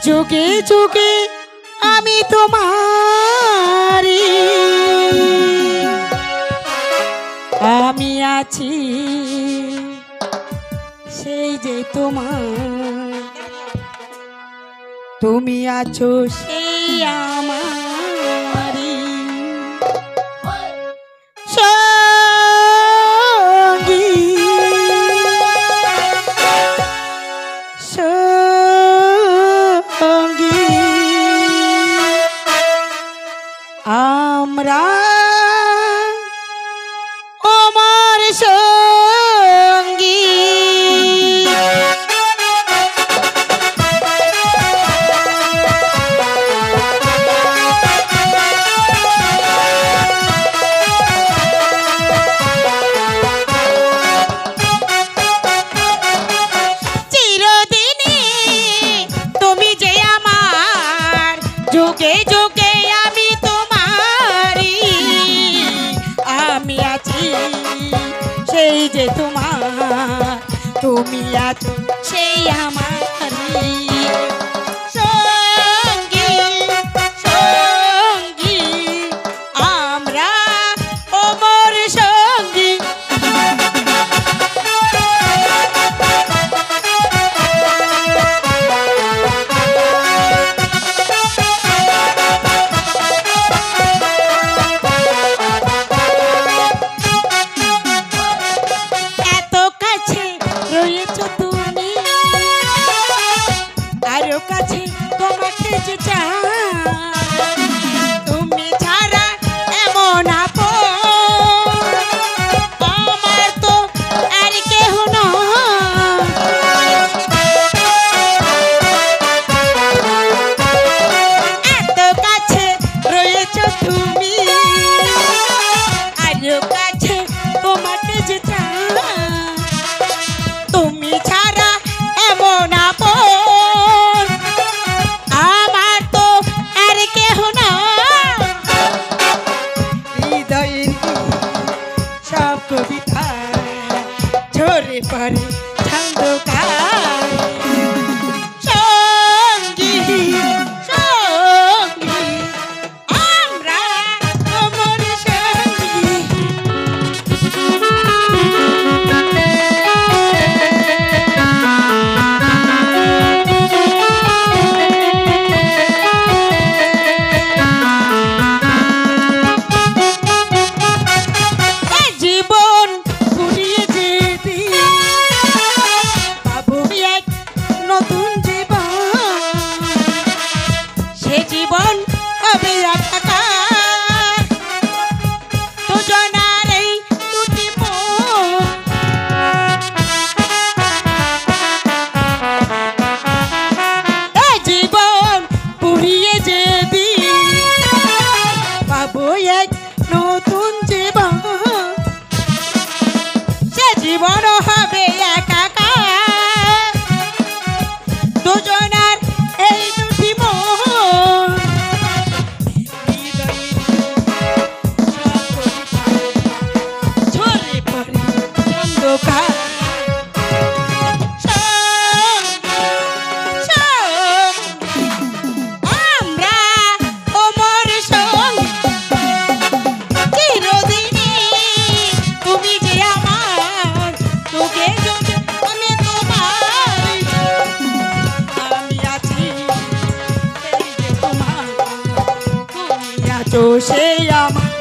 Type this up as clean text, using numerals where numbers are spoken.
যুগে যুগে আমি তোমারি, আমি আছি সেই যে তোমার, তুমি আছো সেই আমারি সঙ্গী সঙ্গী। আমরা আমার সঙ্গী চিরদিনই তুমি যে আমার, যুগে যুগে আমি তোমারি, আমি আছি সেই যে তোমার, তুমি আছো সেই আমারি সঙ্গী সঙ্গী। আমরা অমর সঙ্গী রয়েছো তুমি, আরো কাছে তোমাকে যে চাই, তুমি ছাড়া এমন আপন আমার তো আর কেহ নয়। এত কাছে রয়েছো তুমি, আরো কাছে তোমাকে যে চাই, তুমি ছাড়া এমন আপন আমার তো আর কেহ না। হৃদয়ের সব কবিতা ঝরে পড়ে ছন্দকার সঙ্গী সঙ্গী। আমরা অমর সঙ্গী জীবন হবে একাকার, দুজনার এই দুটি মন। এই জীবন পুড়িয়ে যেদিন পাবো এক নতুন জীবন, সে জীবন হবে একাকার, দুজনার এই দুটি মন। ঝরে পড়ে অন্ধকার আমরা অমর সঙ্গী চিরদিনই তুমি যে আমার, যুগে যুগে আমি তোমার, আমি আছি সেই যে তোমার, তুমি আছো সেই আমার।